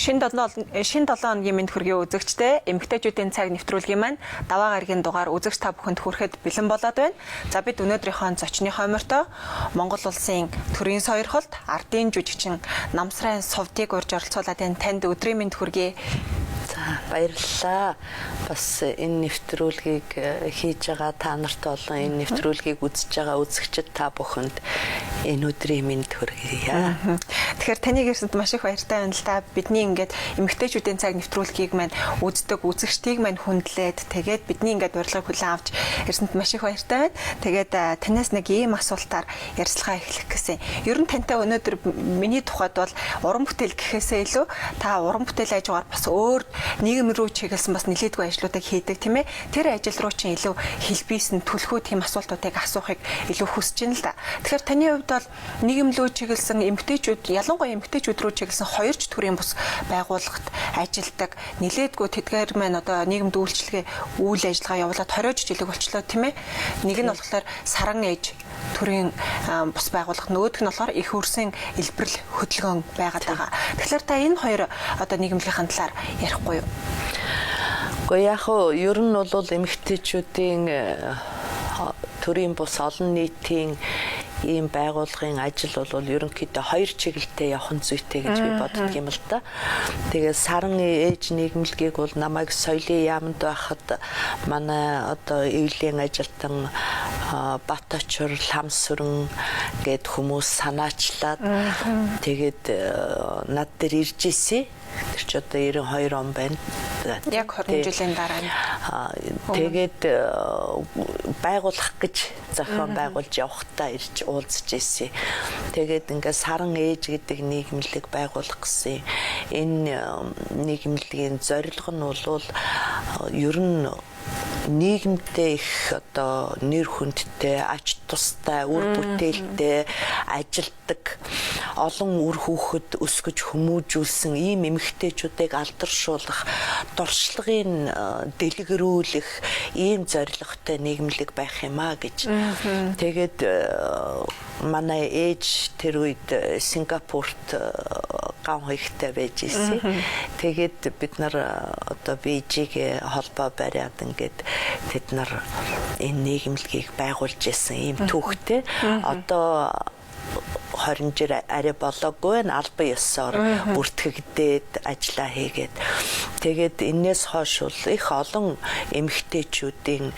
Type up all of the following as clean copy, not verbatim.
Шинэ 7 хоногийн мэнд хүргэе үзэгчдээ эмэгтэйчүүдийн цаг нэвтрүүлгийн маань даваа гарагийн дугаар үзэгч та бүхэнд хүрэхэд бэлэн болоод байна. За бид өнөөдрийнхөө зочны хоймортой Монгол улсын төрийн сойрхолд ардын жүжигчин Намсрын Совдыг урьж оролцуулаад энэ танд өдрийн мэнд хүргэе. За баярлалаа. Бас энэ нэвтрүүлгийг хийж байгаа та нарт болон энэ нэвтрүүлгийг үзэж байгаа үзэгчид та бүхэнд энэ өдрийн мэнд хүргэе. Тэгэхээр таныг ирсэнд маш их баяртай байна л да. Бидний ингээд эмэгтэйчүүдийн цаг нэвтрүүлгийг маань үздэг үзэгчдийг маань хүндлээд тэгээд бидний ингээд урилгыг хүлээн авч ирсэнд маш их баяртай байна. Тэгээд танаас нэг ийм асуултаар ярилцлага эхлэх гэсэн. Ер нь тантай өнөөдөр миний тухайд бол уран бүтээл гэхээсээ илүү та уран бүтээл ажгаар бас өөр нийгэм рүү чиглэсэн бас нэлээдгүй ажлуудыг хийдэг тийм ээ. Тэр ажил руу чинь илүү хэлбийсэн түлхүү тийм асуултуудыг асуухыг илүү хүсэж байна л да. Тэгэхээр таны хувьд бол нийгэм рүү чиглэсэн эмэгтэйчүүд ялангуяа эмэгтэйчүүд рүү чиглэсэн хоёрч төрлийн бус байгууллагт ажилдаг нэлээдгүй тэдгээр маань одоо нийгэмд үйлчлэгээ үйл ажиллагаа явуулаад 20 жилиг болчлоо тийм ээ. Нэг нь болохоор Саран ээж төрийн бус байгууллага, нөгөөх нь болохоор их хөрсөн элбэрл хөдөлгөөн байгаад байгаа. Тэгэхээр та энэ хоёр одоо нийгэмлэгийн талаар ярихгүй юу? Гэхдээ яг нь ер нь бол эмэгтэйчүүдийн төрийн бус олон нийтийн ийм байгууллагын ажил бол ерөнхийдөө хоёр чиглэлтэй явах зүйтэй гэж би боддог юм л да. Тэгээ Саран ээж нийгэмлэгийг бол намайг соёлын яамд байхад манай одоо эвлийн ажилтан Баточор, Ламсүрэн гээд хүмүүс санаачлаад тэгээд над дээр ирж ирсэн. Тэр ч одоо 92 он байна. Яг 20 жилийн дараа. Тэгээд байгуулах гэж зохион байгуулж явахдаа ирж уулзж ирсэн. Тэгээд ингээд Саран ээж гэдэг нийгэмлэг байгуулах гэсэн. Энэ нийгэмлэгийн зорилго нь бол ер нь нийгэмдээ их одоо нэр хүндтэй, ач тустай, үр бүтээлтэй ажилдаг олон үр хүүхэд өсгөж хүмүүжүүлсэн ийм эмэгтэйчүүдийг алдаршуулах, дуршлагын дэлгэрүүлэх ийм зорилготой нийгэмлэг байх юм а гэж. Тэгээд манай ээж тэр үед Сингапурт ган хоёртой байж ирсэн. Тэгээд бид нар одоо Бээжийг холбоо бариад ингээд тэд нар энэ нийгэмлэгийг байгуулж ирсэн ийм түүхтэй. Одоо 20 жил арай болоогүй албан ёсоор бүртгэгдээд ажиллаа хийгээд тэгээд энээс хойш бол их олон эмэгтэйчүүдийн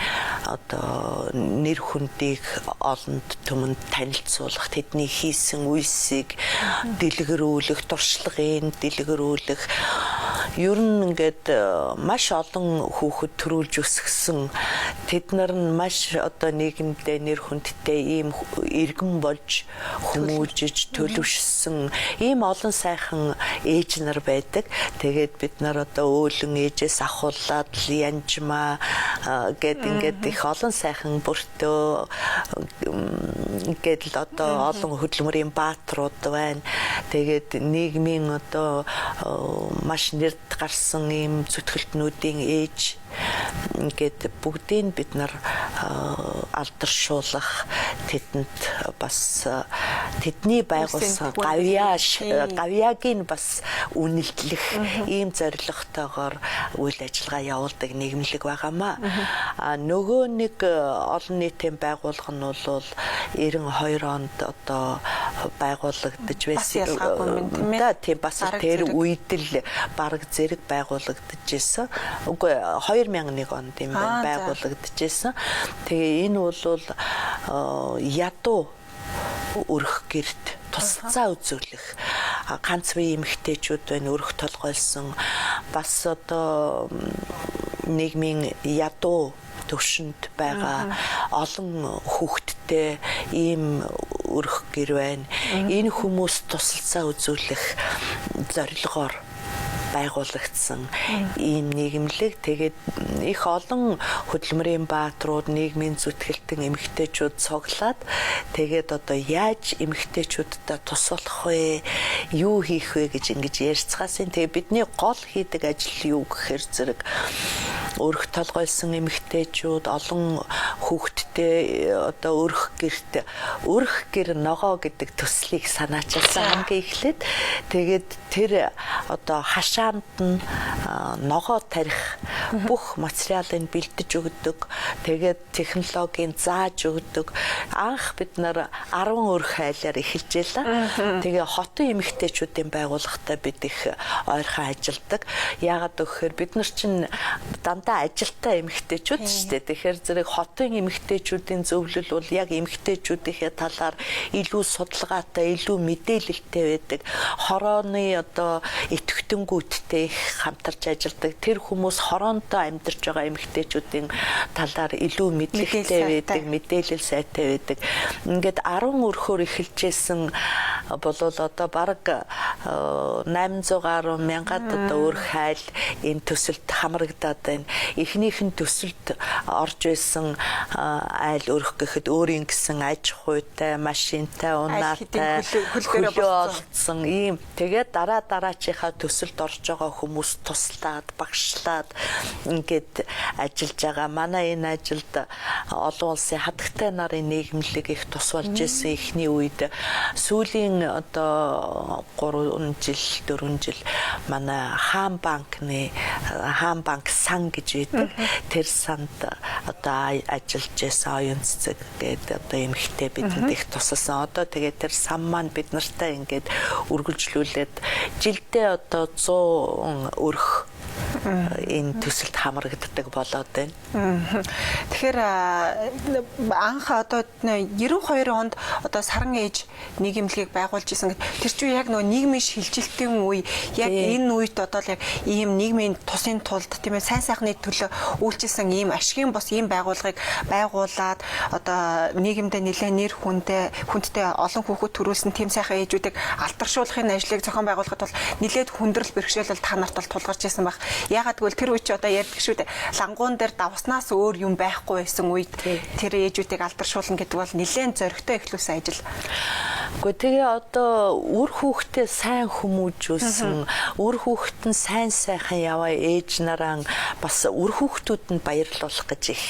одоо нэр хүндийг олонд түмэнд танилцуулах, тэдний хийсэн үйлсийг дэлгэрүүлэх, туршлагын дэлгэрүүлэх ер нь ингээд маш олон хүүхэд төрүүлж өсгсөн тэд нар нь маш одоо нийгэмдээ нэр хүндтэй ийм иргэн болж хүмүүжиж төлөвшсөн ийм олон сайхан ээж нар байдаг. Тэгээд бид нар одоо өөлөн ээжээс ахуулаад янжмаа гэд ингээд их олон сайхан бүртөө ингээд л одоо олон хөдөлмөрийн баатрууд байна. Тэгээд нийгмийн одоо маш нэрд гарсан ийм зүтгэлтнүүдийн ээж ингээд бүгдийг бид нар алдаршуулах тэдэнд бас тэдний байгуулсан гавьяагийн бас үнэлэх ийм зорилготойгоор үйл ажиллагаа явуулдаг нийгэмлэг байгаамаа. Нөгөө нэг олон нийтийн байгууллага нь бол 92 онд одоо байгуулагдаж байсан. Тийм бас тэр үед л бараг зэрэг байгуулагдаж байсан. Үгүй 2001 онд юм байгуулагдажсэн. Тэгээ энэ бол ядуу өрх гэрт тусцаа үзүүлэх ганц бие эмэгтэйчүүд байна өрх толгойлсон бас одоо нийгмийн ядуу төвшөнд байгаа олон хүүхэдтэй ийм өрх гэр байна. Энэ хүмүүс тусалцаа үзүүлэх зорилгоор байгуулагдсан ийм нийгэмлэг. Тэгээд их олон хөдөлмөрийн баатрууд нийгмийн зүтгэлтэн эмэгтэйчүүд цуглаад тэгээд одоо яаж эмэгтэйчүүдтэй тусалах вэ? Юу хийх вэ гэж ингэж ярьцгаасан. Тэгээд бидний гол хийдэг ажил юу гэхээр зэрэг өрх толгойсон эмэгтэйчүүд олон хүүхэдтэй одоо өрх гэр ногоо гэдэг төслийг санаачилсан хамгийн эхлээд тэгээд тэр одоо хашаанд нь ногоо тарих бүх материалыг бэлдэж өгдөг. Тэгээд технологийн зааж өгдөг. Анх бид нар 10 өрх хайлаар эхэлж байлаа. Тэгээ хотын эмэгтэйчүүдийн байгууллагатай бид их ойрхон ажилдаг. Яагаад гэхээр бид нар чинь дандаа ажилтаа эмэгтэйчүүд шүү дээ. Тэгэхээр зэрэг хотын эмэгтэйчүүдийн зөвлөл бол яг эмэгтэйчүүдийнхээ талаар илүү судалгаатай, илүү мэдээлэлтэй байдаг. Хорооны одоо идэвхтэнгүүдтэй их хамтарч ажилдаг. Тэр хүмүүс хороонтой амьдарч байгаа эмэгтэйчүүдийн талаар илүү мэдлэгтэй байдаг, мэдээлэл сайтай байдаг. Ингээд 10 өрхөөр эхэлжсэн бол одоо бараг 800 гаруй мянгад одоо өрх хайл энэ төсөлд хамрагдаад байна. Эхнийх нь төсөлд орж байсан айл өрх гэхэд өөрийн гэсэн аж ахуйтай, машинтай, унаатай хөлөө олдсон ийм. Тэгээд дараачийнхаа төсөлд орж байгаа хүмүүс туслаад, багшлаад ингээд ажиллаж байгаа. Манай энэ ажилд олон улсын хатагтай нарын нийгэмлэг их тус болж исэн эхний үед сүүлийн одоо 3 жил 4 жил манай хаан банк сан гэж байдаг. Тэр санд одоо ажиллаж исэн оюун цэцэг гэдэг одоо эмэгтэй бидэнд их тусалсан. Одоо тэгээд тэр сан маань бид нартай ингээд үргэлжлүүлээд жилдээ одоо 100 өрх энэ төсөлд хамрагддаг болоод байна. Тэгэхээр анх одоо 92 онд одоо саран ээж нийгэмлэгийг байгуулж исэн. Тэр чинь яг нөгөө нийгмийн шилжилтийн үе, яг энэ үед одоо л яг ийм нийгмийн тусын тулд тийм ээ сайн сайхны төлөө үйлчилсэн ийм ашигын бос ийм байгууллагыг байгуулад одоо нийгэмдээ нэлээд нэр хүндтэй олон хүүхэд төрүүлсэн тийм сайхан ээжүүдийг алдаршуулахын ажлыг зохион байгуулахад бол нэлээд хүндрэл бэрхшээлэл та нарт бол тулгарч исэн баг. Ягаад гэвэл тэр үе чи одоо ярьдаг шүү дээ. Лангуун дээр давснаас өөр юм байхгүй байсан үед тэр ээжүүдийг алдаршуулна гэдэг бол нэлээд зоригтой эхлүүлсэн ажил. Гэхдээ тэгээ одоо үр хүүхдээ сайн хүмүүжүүлсэн, үр хүүхэд нь сайн сайхан яваа ээж нараа бас үр хүүхдүүд нь баярлуулах гэж их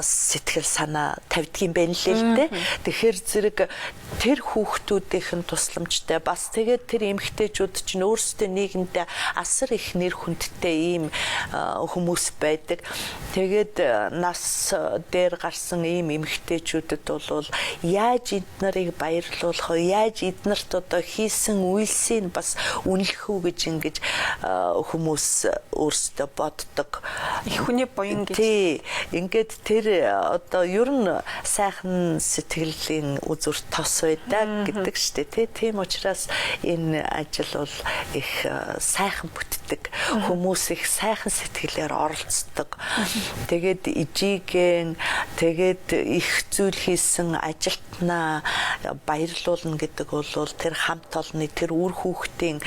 сэтгэл санаа тавьдгийн байна лээ л дээ. Тэгэхээр зэрэг тэр хүүхдүүдийнх нь тусламжтай бас тэгээд тэр эмэгтэйчүүд чинь өөрсдөө нийгэмдээ асар их нэр хүндтэй ийм хүмүүс байдаг. Тэгээд нас дээр гарсан ийм эмэгтэйчүүдэд бол яаж эднэрийг баярлуулах вэ? Яаж эднэрт одоо хийсэн үйлсийг бас үнэлэх үү гэж ингэж хүмүүс өөрсдөө боддог. Их хүний буян гэж. Тий. Ингээд тэр одоо ер нь сайхан сэтгэлийн үзүр тос байдаг гэдэг штэ тий. Тийм учраас энэ ажил бол их сайхан бүтдэг. Хүмүүс их сайхан сэтгэлээр оролцдог. Тэгээд ижиген тэгээд их зүйл хийсэн ажилтнаа баярлуулна гэдэг бол тэр хамт олонны тэр үр хүүхдийн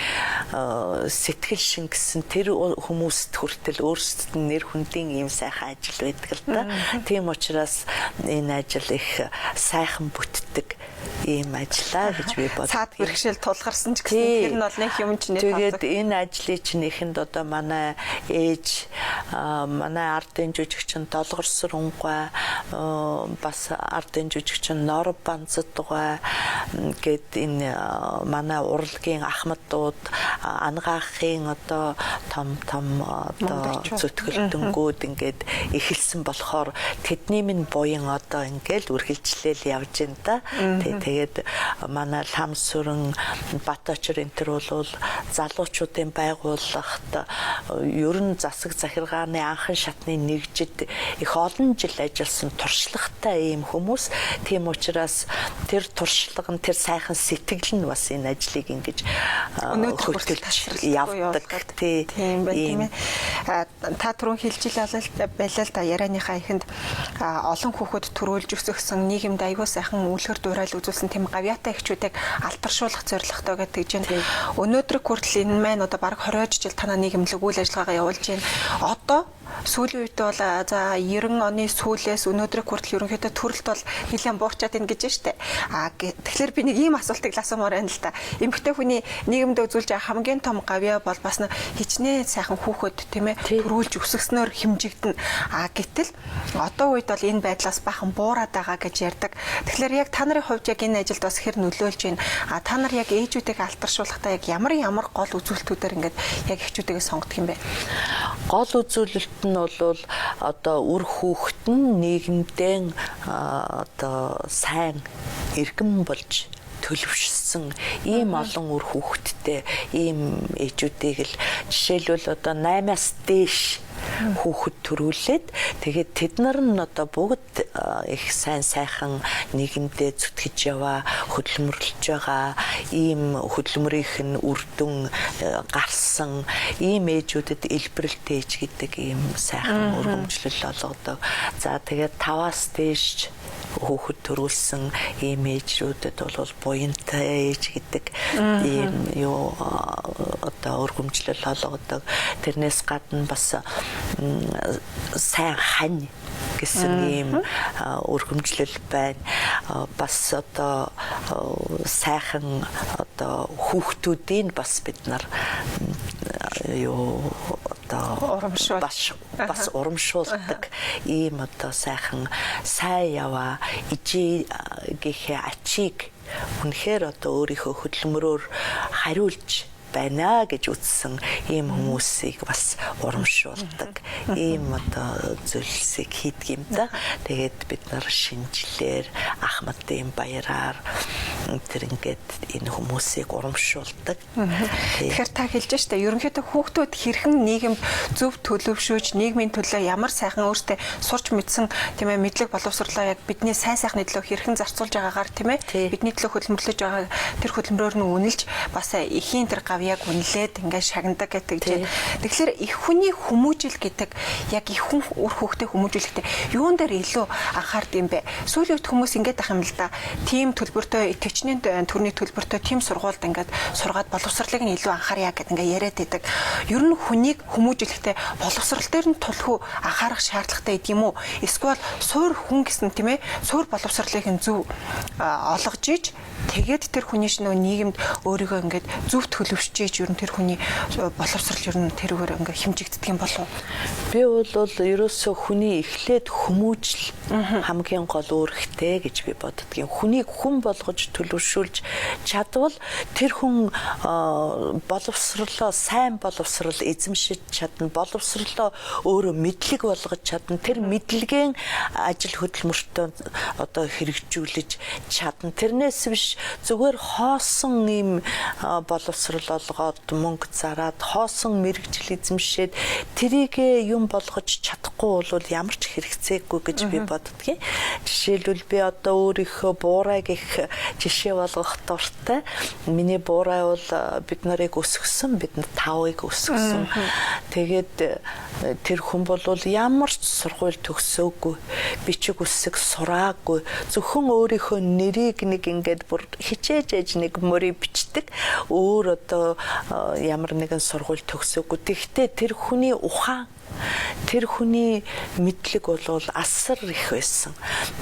сэтгэл шингэсэн тэр хүмүүст хүртэл өөрсдөд нь нэр хүндийн ийм сайхан ажил байдаг л да. Тийм учраас энэ ажил их сайхан бүтдэг ийм ажиллаа гэж би боддог. Цаад бэрхшээл тулгарсан ч гэсэн тэр нь бол нэг юм чинь тэгээд энэ ажлыг чинь ихэнд одоо манай ээж манай ардын жүжигчин Долгорсор Унгай бас ардын жүжигчин Нор Банцдгай гэд энэ манай урлагийн Ахмадууд ангаахын одоо том одоо зүтгэлтэнгүүд ингээд эхэлсэн болохоор тэдний минь буян одоо ингээд үргэлжлээл явж байна да. Тэгээд манай Лам сүрэн Баточор энэ төр бол залуучуудын байгууллагт ер нь засаг захиргааны анхан шатны нэгжид их олон жил ажилласан туршлагатай ийм хүмүүс. Тийм учраас тэр туршлага нь тэр сайхан сэтгэл нь бас энэ ажлыг ингэж хөтөлж явдаг. Тийм байна тийм ээ. Та түрүүн хэлжилээ байлаа л да ярианыхаа ихэнд олон хүүхэд төрүүлж өсгсөн нийгэмд аягүй сайхан үлгэр дуурайл үзүүлсэн тийм гавьяатай эхчүүдийг алдаршуулах зорилготой гэдэг чинь өнөөдөр хүртэл энэ маань одоо бараг 20 жил танаа нийгэмлэг үйл ажиллагаагаа явуулж байна. Одоо сүүлийн үед бол за 90 оны сүүлээс өнөөдрийг хүртэл ерөнхийдөө төрөлт бол нэлээд буурчаад ийн гэж штэ. Тэгэхээр би нэг ийм асуултыг асуумаар байна л да. Эмэгтэй хүний нийгэмд үзүүлж байгаа хамгийн том гавьяа бол бас нэг хичнээн сайхан хүүхэд тийм ээ төрүүлж өсгснөөр хэмжигдэнэ. Гэтэл одоо үед бол энэ байдлаас бахан буураад байгаа гэж ярьдаг. Тэгэхээр яг та нарын хувьд яг энэ ажилд бас хэр нөлөөлж байна. Та нар яг ээжүүдийг алдаршуулахдаа яг ямар гол үзүүлэлтүүдээр ингээд яг эхчүүдээ сонгодог юм бэ? Гол үзүүлэлт нь бол одоо үр хүүхэд нь нийгэмдээ одоо сайн иргэн болж төлөвшсөн ийм олон үр хүүхэдтэй ийм ээжүүдийг л жишээлбэл одоо 8-аас дээш хүүхэд төрүүлээд тэгээд тэд нар нь одоо бүгд их сайхан нийгэмдээ зүтгэж яваа, хөдөлмөрлөж байгаа ийм хөдөлмөрийнх нь үр дүн гарсан ийм ээжүүдэд элбэрэлтэй ээж гэдэг ийм сайхан өргөмжлөл олгодог. За тэгээд 5-аас дээш хүүхэд төрүүлсэн ийм ээжүүдэд бол буянтай ээж гэдэг ийм одоо өргөмжлөл олгодог. Тэрнээс гадна бас сайн хань гэсэн ийм өргөмжлөл байна. Бас одоо сайхан одоо хүүхдүүдийн бас бид нар бас урамшуулдаг ийм одоо сайхан сайн яваа ижээгийн ачийг үнэхээр одоо өөрийнхөө хөдөлмөрөөр хариулж байна гэж үзсэн ийм хүмүүсийг бас урамшуулдаг ийм одоо зүйлсийг хийдэг юм да. Тэгээд бид нар шинжлэр Ахмадын баяраар тэр ингээд энэ хүмүүсийг урамшуулдаг. Тэгэхээр та хэлж штэ ерөнхийдөө хүүхдүүд хэрхэн нийгэмд зөв төлөвшөөж нийгмийн төлөө ямар сайхан өөртөө сурч мэдсэн тийм ээ мэдлэг боловсруулаа яг бидний сайн сайхны төлөө хэрхэн зарцуулж байгаагаар тийм ээ бидний төлөө хөдөлмөрлөж байгаа тэр хөдөлмөрөөр нь үнэлж бас эхийн тэр яг үнэлээд ингээд шагнадаг гэдэг чинь. Тэгэхээр их хүний хүмүүжил гэдэг яг их хүн үр хүүхдээ хүмүүжүүлэхдээ юун дээр илүү анхаард юм бэ? Сүүлийн үед хүмүүс ингээд ах юм л да. Тим төлбөртэй төвчнийн төрний төлбөртэй тим сургуульд ингээд сургаад боловсролыг нь илүү анхаарья гэдэг ингээд яриад байдаг. Ер нь хүнийг хүмүүжүүлэхдээ боловсрол дээр нь тулхуу анхаарах шаардлагатай гэдэг юм уу? Эсвэл суур хүн гэсэн тийм ээ суур боловсролыг нь зөв олгож иж тэгээд тэр хүний шинэ нийгэмд өөрийгөө ингээд зөв төлөвшөж ер нь тэр хүний боловсрол ер нь тэрүүгээр ингээд хэмжигддэг юм болов уу? Би бол ерөөсөө хүний эхлээд хүмүүжил хамгийн гол үүрэгтэй гэж би боддог юм. Хүнийг хүн болгож төлөвшүүлж чадвал тэр хүн боловсролоо сайн боловсрол эзэмшиж чадна. Боловсролоо өөрөө мэдлэг болгож чадна. Тэр мэдлэгийн ажил хөдөлмөртөө одоо хэрэгжүүлж чадна. Тэрнээс биш зүгээр хоосон ийм боловсрол олгоод мөнгө зараад хоосон мэрэгжил эзэмшээд тэрийг юм болгож чадахгүй бол ямар ч хэрэгцээгүй гэж би боддгийн. Жишээлбэл би одоо өөрийнхөө буурайг их жишээ болгох дуртай. Миний буурай бол бид нарыг өсгсөн, бид нар 5-ыг өсгсөн. Тэгээд тэр хүн бол ямар ч сургууль төгсөөгүй, бичиг үсэг сураагүй, зөвхөн өөрийнхөө нэрийг нэг ингээд бүр хичээж ээж нэг мөрийг бичдэг. Өөр одоо ямар нэгэн сургууль төгсөөгүй. Тэгвэл тэр хүний ухаан, тэр хүний мэдлэг бол асар их байсан.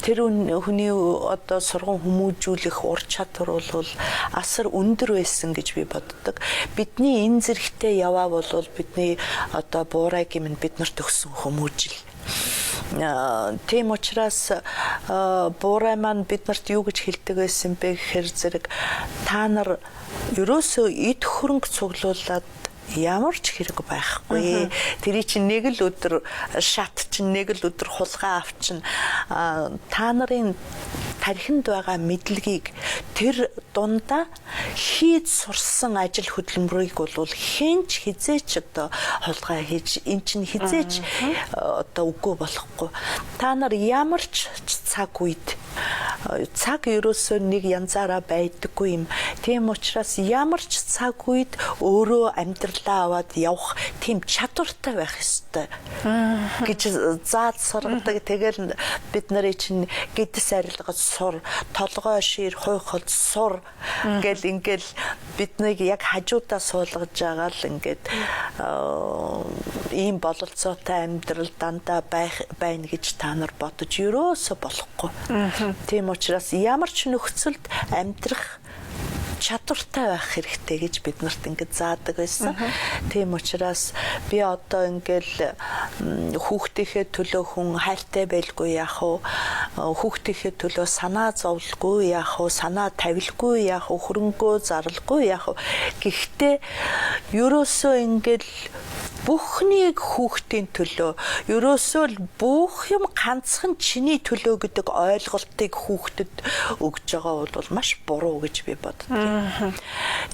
Тэр хүний одоо сургууль хүмүүжүүлэх ур чадвар бол асар өндөр байсан гэж би боддог. Бидний энэ зэрэгтэй яваа бол бидний одоо буурайг юм бид нар төгсөн хүмүүжил. Тийм учраас буурай маань биднэрт юу гэж хэлдэг байсан бэ гэхээр зэрэг та нар ерөөсөө эд хөрөнгө цуглуулад ямар ч хэрэг байхгүй. Тэрий чинь нэг л өдөр шат чинь нэг л өдөр хулгай авчин та нарын тархинд байгаа мэдлэгийг тэр дундаа хийж сурсан ажил хөдөлмөрийг бол хинч хизээч одоо хулгай хийж эн чинь хизээч одоо үгүй болохгүй. Та нар ямар ч цаг үед цаг ерөөсөө нэг янзаараа байдаггүй юм. Тийм учраас ямар ч цаг үед өөрөө амьдралаа аваад явах тийм чадвартай байх ёстой гэж зааж сургадаг. Тэгэл бид нарын чинь гэдэс арилгаж сур, толгой шир хойхол сур гэл ингээл биднийг яг хажуудаа суулгаж байгаа л ингээд ийм бололцоотой амьдрал дандаа байна гэж та нар бодож ерөөсө болохгүй. Тийм учраас ямар ч нөхцөлд амьдрах чадвартай байх хэрэгтэй гэж бид нарт ингэж заадаг байсан. Тийм учраас би одоо ингээл хүүхдийнхээ төлөө хүн хайртай байлгүй яах вэ? Хүүхдийнхээ төлөө санаа зовлгүй яах вэ? Санаа тавилгүй яах вэ? Хөрөнгөө зарлахгүй яах вэ? Гэхдээ ерөөсөө ингээл бүхнийг хүүхдийн төлөө ерөөсөө л бүх юм ганцхан чиний төлөө гэдэг ойлголтыг хүүхдэд өгж байгаа бол маш буруу гэж би боддог.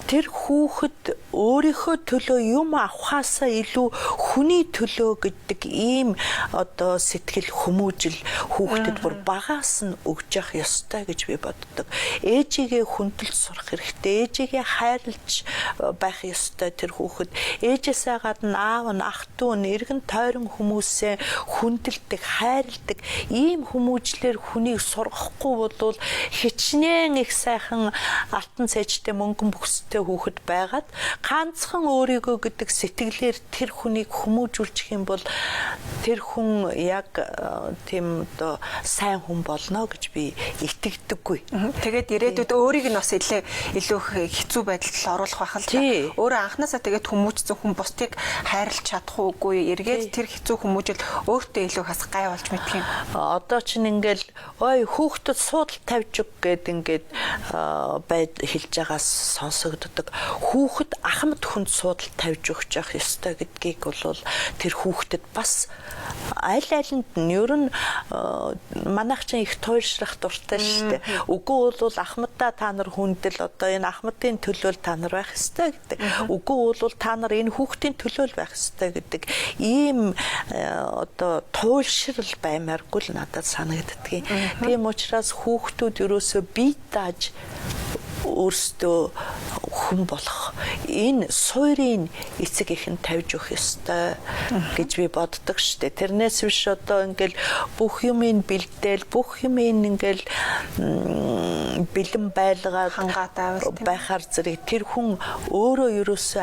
Тэр хүүхэд өөрийнхөө төлөө юм авахаасаа илүү хүний төлөө гэдэг ийм одоо сэтгэл хүмүүжил хүүхдэд бүр багаас нь өгж явах ёстой гэж би боддог. Ээжигээ хүндэлж сурах хэрэгтэй. Ээжигээ хайрлаж байх ёстой тэр хүүхэд. Ээжээсээ гадна аав нь, ах дүү нь, эргэн тойрон хүмүүсээ хүндэлдэг, хайрладаг ийм хүмүүжлэр хүнийг сургахгүй бол хичнээн их сайхан алтан цэжтэй мөнгөн бүхстэй хүүхэд байгаад ганцхан өөрийгөө гэдэг сэтгэлээр тэр хүнийг хүмүүжүүлчих юм бол тэр хүн яг тийм одоо сайн хүн болно гэж би итгэдэггүй. Тэгээд ирээдүйд өөрийг нь бас илүү хэцүү байдалд оруулах байх л та. Өөрөө анханасаа тэгээд хүмүүжсэн хүн бусдыг хайрлах чадахгүй, эргээд тэр хэцүү хүмүүжил өөртөө илүү хас гай болж мэдх юм. Одоо чинь ингээл ой хүүхдэд суудал тавьж өг гэд ингээд хэлж байгаас сонсогддог. Хүүхэд ахмад хүнд суудал тавьж өгч явах ёстой гэдгийг бол тэр хүүхдэд бас аль алинд нь ер нь манайх чинь их туйлшрах дуртай шүү дээ. Үгүй бол ахмадаа та нар хүндэл одоо энэ ахмадын төлөө та нар байх ёстой гэдэг. Үгүй бол та нар энэ хүүхдийн төлөө байх ёстой гэдэг ийм одоо туйлшрал баймааргүй л надад санагддгийг. Тийм учраас хүүхдүүд ерөөсөө бие дааж өөрсдөө хүн болох энэ суурийн эцэг ихэн тавьж өгөх ёстой гэж би боддог штэ. Тэрнээс биш одоо ингээл бүх юмыг бэлдээл, бүх юмыг ингээл бэлэн байлгаад хангаад байхаар зэрэг тэр хүн өөрөө ерөөсөө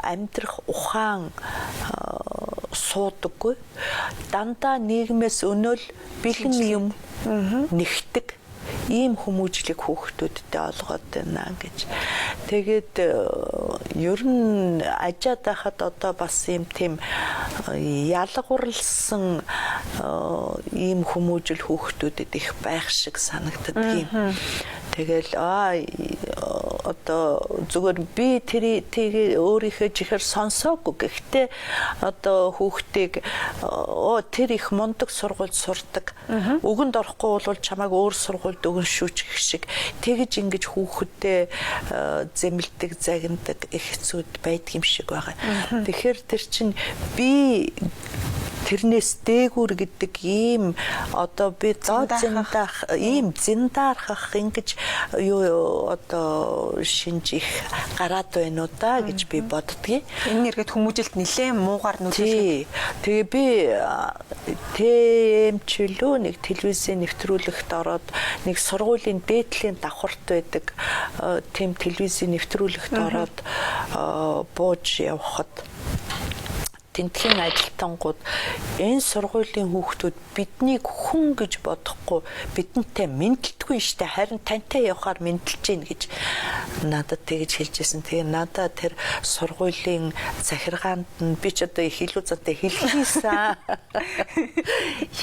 амьдрах ухаан суудаггүй. Дандаа нийгмээс өнөөл бэлэн юм нэгтдэг ийм хүмүүжлийг хүүхдүүдтэй олгоод байна гэж. Тэгээд ер нь ажаад байхад одоо бас ийм тийм ялгуурлсан ийм хүмүүжил хүүхдүүдэд их байх шиг санагддаг юм. Тэгэл одоо зүгээр би тэрийг өөрийнхөө чихэр сонсоогүй. Гэхдээ одоо хүүхдийг тэр их мундаг сургуульд сурдаг. Өгөнд орохгүй бол чамайг өөр сургуульд өгөн шүүчих шиг тэгж ингэж хүүхэдтэй зэмлдэг, загнадаг их хэцүүд байдаг юм шиг байгаа. Тэгэхээр тэр чинь би тэрнээс дээгүүр гэдэг ийм одоо би зиндаах ийм зиндаархах ингэж юу одоо шинж их гараад байна уу да гэж би боддгийг. Энэ нэргээд хүмүүжилт нэлээд муугар нүдэлж. Тэгээ би тэмчлөө нэг телевизийн нэвтрүүлэгт ороод нэг сургуулийн дээдлийн давхарт байдаг тийм телевизийн нэвтрүүлэгт ороод бууж явхад тентхийн ажилтнууд энэ сургуулийн хүүхдүүд биднийг хүн гэж бодохгүй бидэнтэй мэдлдэггүй штэ харин тантай явахаар мэдлж гин гэж надад тэгж хэлжсэн. Тэгээ надад тэр сургуулийн захиргаанд нь би ч одоо их илүү зантай хэлхийсэн.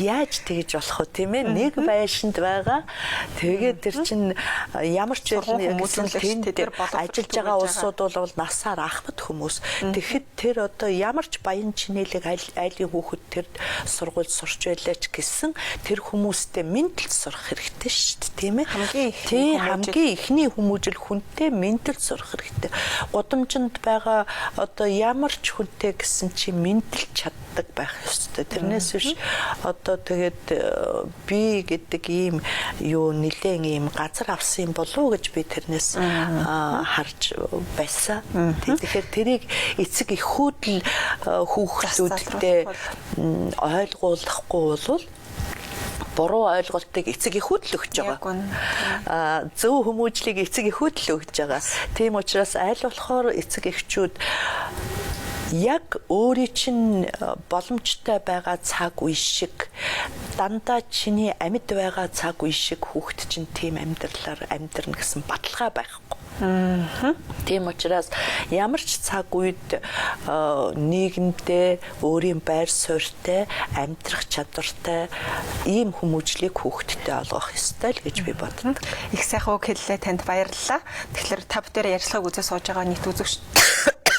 Яаж тэгж болох вэ тийм ээ? Нэг байшинд байгаа. Тэгээд тэр чинь ямар ч хүмүүсийн тэнд ажиллаж байгаа улсууд бол насаар ахмад хүмүүс. Тэгэхэд тэр одоо ямар ч баян чинэлэг айлын хүүхэд тэр сургуульд сурч байлаач гэсэн тэр хүмүүстэй мэдлэл сурах хэрэгтэй шүү дээ тийм ээ. Хамгийн ихний хүмүүжил хүнтэй мэдлэл сурах хэрэгтэй. Гудамжинд байгаа одоо ямар ч хүнтэй гэсэн чи мэдлж чаддаг байх ёстой. Тэрнээс биш одоо тэгээд би гэдэг ийм юу нэлээд ийм газар авсан болов уу гэж би тэрнээс харж байсан. Тэгэхээр тэрийг эцэг эхүүд л хүүхдүүдтэй ойлгуулахгүй бол буруу ойлголтыг эцэг эхүүд л өгч байгаа. Зөв хүмүүжлийг эцэг эхүүд л өгч байгаа. Тийм учраас аль болохоор эцэг эхчүүд яг өөрийн чинь боломжтой байгаа цаг үе шиг дандаа чиний амьд байгаа цаг үе шиг хүүхэд чинь тийм амьдралаар амьдрна гэсэн баталгаа байхгүй. Тийм учраас ямар ч цаг үед нийгэмдээ өөрийн байр суурьтай амьдрах чадвартай ийм хүмүүжлийг хүүхэдтэй олгох ёстой л гэж би боддог. Их сайхан үг хэллээ, танд баярлалаа. Тэгэхээр та бүхэн ярилцлагыг үзэж сууж байгаа нийт үзэгч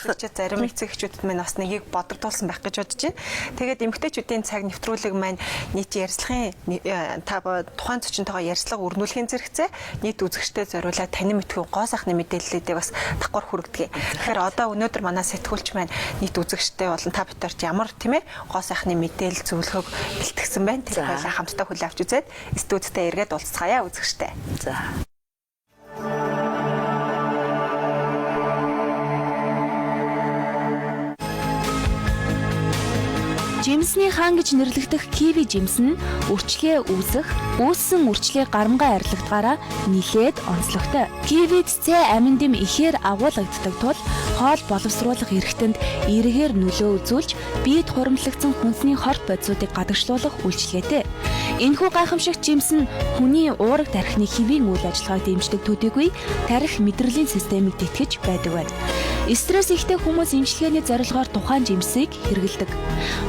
зарим эцэг эхчүүдэд маань бас нэгийг бодогдуулсан байх гэж бодож байна. Тэгээд эмэгтэйчүүдийн цаг нэвтрүүлэг маань нийт ярилцлагын тухайн зочинтойгоо ярилцлага өрнүүлэхийн зэрэгцээ нийт үзэгчдэд зориулаад танин мэдхүйн гоо сайхны мэдээллүүдийг бас давхар хүргэдэг. Тэгэхээр одоо өнөөдөр манай сэтгүүлч маань нийт үзэгчтэй болон та бүдэрт ямар тийм ээ гоо сайхны мэдээлэл зөвлөгөөг бэлтгэсэн байна. Тэр хоёлаа хамтдаа хүлээн авч үзээд студидтэй эргээд уулзцаая үзэгчтэй. За. Жимсний хаан гэж нэрлэгдэх киви жимс нь үрчлээ үүсэх, үүссэн үрчлээ гарамгаа арилгадгаараа нилээд онцлогтой. Кивид С амин дэм ихээр агуулгаддаг тул хоол боловсруулах эрхтэнд эргээр нөлөө үзүүлж, биед хуримтлагдсан хүнсний хорт бодисуудыг гадагшлуулах үйлчилгээтэй. Энэхүү гайхамшигт жимс нь хүний уурэг тархины хэвийн үйл ажиллагааг дэмждэг төдийгүй тарих мэдрэлийн системийг тэтгэж байдаг байна. Стресс ихтэй хүмүүс эмчилгээний зорилгоор тухайн жимсийг хэрэглэдэг.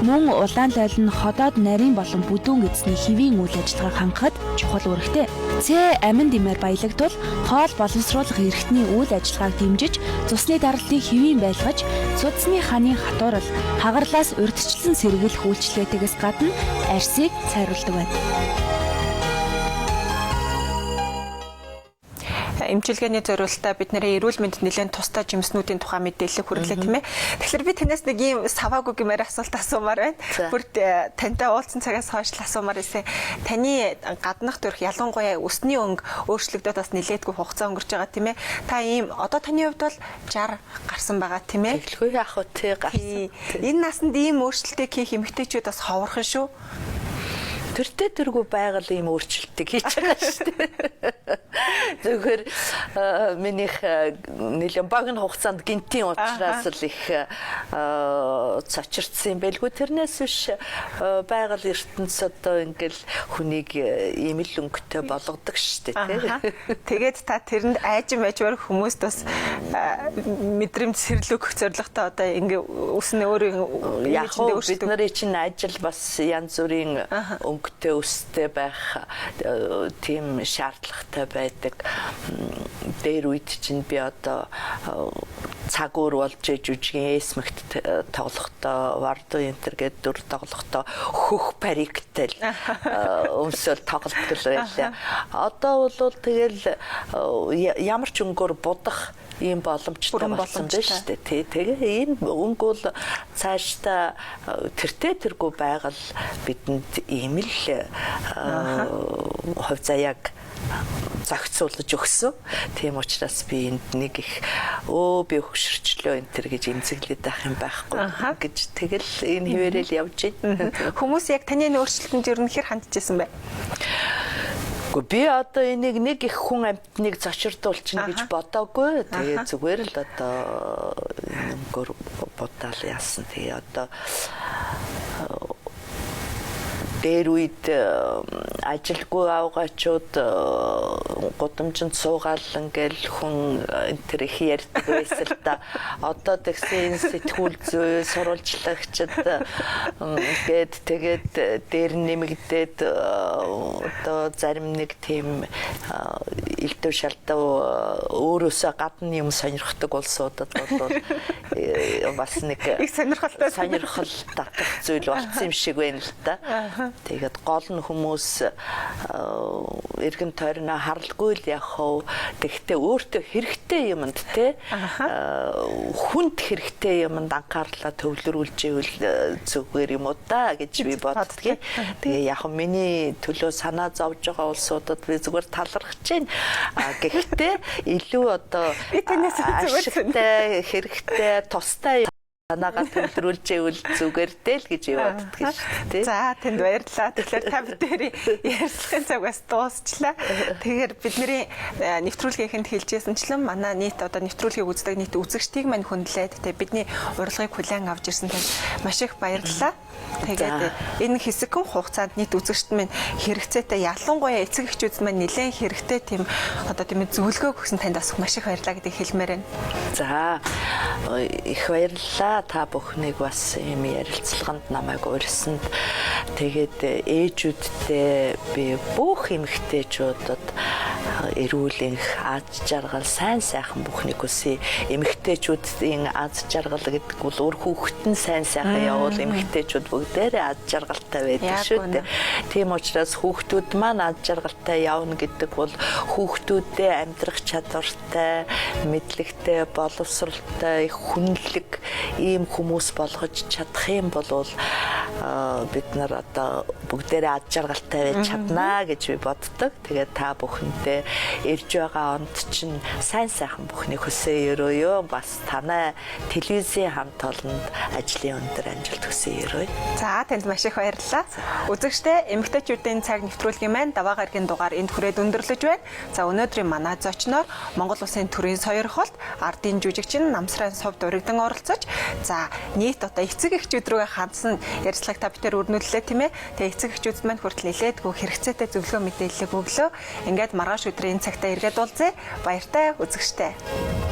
Мөн улаан лойл нь ходоод нарийн болон бүдүүн эзний хэвийн үйл ажиллагааг хангахад чухал үүрэгтэй. С амин дэмээр баялагдвал хоол боловсруулах эрхтний үйл ажиллагааг дэмжиж, цусны даралтыг хэвийн байлгаж, цудсны ханы хатуурал, хагарлаас урьдчилсан сэргийлэх үйлчлэгтэйгээс гадна арсыг цайруулдаг байна. Эмчилгээний зориулалтаа бид нэрээ эрүүл мэндэд нэлээд тустай жимснүүдийн тухай мэдээлэл хүргэлээ тийм ээ. Тэгэхээр би танаас нэг ийм саваагүй гэмээр асуулт асуумаар байна. Бүр тантай уулзсан цагаас хойш асуумаар байсан. Таны гаднах төрх ялангуяа өсний өнгө өөрчлөгдөд бас нэлээдгүй хугацаа өнгөрч байгаа тийм ээ. Та ийм одоо таны хувьд бол 60 гарсан байгаа тийм ээ. Тэглэхгүй яах вэ тий гарсан. Энэ насанд ийм өөрчлөлтийг хийх эмэгтэйчүүд бас ховорхон шүү. Тэртээ тэргүй байгаль ийм өөрчлөлтийг хийж байгаа шүү дээ. Зөвхөр минийх нэлээд багын хугацаанд гинтийн уучраас л их цочирдсан юм байлгүй. Тэрнээс биш байгаль ертөнц одоо ингээл хүнийг ийм л өнгөтэй болгодог шүү дээ. Тэгээд та тэрэнд айжим байжвар хүмүүст бас мэдрэмж сэрлэг зорилготой одоо ингээ өснө өөрийн яг бид нарын чинь ажил бас янз бүрийн өнгөтэй өстэй байх тийм шаардлагатай байдаг. Дээр үед чинь би одоо цагуур болж жүжигийн эсмэгт тоглохдоо вардо энтер гэдэг дүр тоглохдоо хөх париктэл өмсөөл тоглолтол байлаа. Одоо бол тэгэл ямар ч өнгөөр будах ийм боломжтой болсон байна шүү дээ. Тэгээ энэ өнгө бол цаашдаа тэртээ тэргүй байгаль бидэнд ийм л хувь заяаг загцуулж өгсөн. Тийм учраас би энд нэг их би хөвшөрчлөө энэ төр гэж эмзэглээд байх юм байхгүй гэж тэгэл энэ хിവэрэл явж байна. Хүмүүс яг таны өөрчлөлтөнд ер нь хэр хандчихсан бэ? Би одоо энийг нэг их хүн амьтныг зочирдуулчихна гэж бодоогүй. Тэгээ зүгээр л одоо өнгөөр бодоол яасан. Тэгээ одоо дээр үед ажилгүй авгаачууд гудамжинд суугаал ингээл хүн энэ их ярьдаг байсан л да. Одоо тэгсэн сэтгүүл зүй сурвалжлагчид тэгээд дээр нэмэгдээд одоо зарим нэг тийм элдв шалдав өөрөөсөө гадна юм сонирхдаг улсуудад бол бас нэг их сонирхол татах зүйл болсон юм шиг байна л да. Тэгээд гол нь хүмүүс эргэн тойрноо харалгүй л яг хав тэгтээ өөртөө хэрэгтэй юмд те хүнд хэрэгтэй юмд анхаарлаа төвлөрүүлж ивэл зүгээр юм уу да гэж би боддгийг. Тэгээ яг миний төлөө санаа зовж байгаа улсуудад би зүгээр талархаж байна. Гэхдээ илүү одоо би танаас зүгээр хэрэгтэй тустай Санаагаа төвлөрүүлжээвэл зүгээр тэл гэж боддог шүү дээ. За тэнд баярлалаа. Тэгэхээр та бүдэрийн ярилцлагын цаг бас дуусчлаа. Тэгэхээр бидний нэвтрүүлгийнхэнд хэлжсэнчлэн манай нийт одоо нэвтрүүлгийг үздэг нийт үзэгчдийг мань хүндлээд тэгээ бидний урилгыг хүлээн авч ирсэн танд маш их баярлалаа. Тэгээд энэ хэсэгхэн хугацаанд нийт үзэгчд минь хэрэгцээтэй ялангуяа эцэг эхчүүд маань нэлээд хэрэгтэй тийм одоо тийм зөвлөгөө өгсөн танд бас маш их баярлалаа гэдгийг хэлмээр байна. За их баярлалаа. Та бүхнийг бас ийм ярилцлаганд намайг урьсанд тэгээд ээжүүдтэй би бүх эмэгтэйчүүдэд эрүүл энх аз жаргал сайн сайхан бүхнийг хүсье. Эмэгтэйчүүдийн аз жаргал гэдэг бол өөр хүүхдэн сайн сайхан явуул эмэгтэйчүүд бүгдээрээ аз жаргалтай байдаг шүү дээ. Тийм учраас хүүхдүүд маань аз жаргалтай явна гэдэг бол хүүхдүүдээ амьдрах чадвартай, мэдлэгтэй, боловсралтай, хүнлэг ийм хүмүүс болгож чадах юм бол бид нар одоо бүгдээрээ аз жаргалтай байж чаднаа гэж би боддог. Тэгээд та бүхэндээ ирж байгаа онд чинь сайн сайхан бүхнийг хүсье өрөөё. Бас танай телевизийн хамт олонд ажлын өндөр амжилт хүсье өрөөё. За танд маш их баярлалаа. Үзэгчдээ эмэгтэйчүүдийн цаг нэвтрүүлгийн маань даваа гарагийн дугаар энд хүрээд өндөрлөж байна. За өнөөдрийн манай зочноор Монгол Улсын төрийн соёрхолт ардын жүжигчин Намсрын совд урагдан оролцож за нийт одоо эцэг эхчүүд рүүгээ хандсан ярилцлагыг та бүхэн өрнүүллээ тийм ээ. Тэгээ эцэг эхчүүд маань хүртэл нэлээдгүй хэрэгцээтэй зөвлөгөө мэдээлэл өглөө. Ингээд маргааш өдрийн цагтаа эргээд уулзъя. Баяртай үзэгчдээ.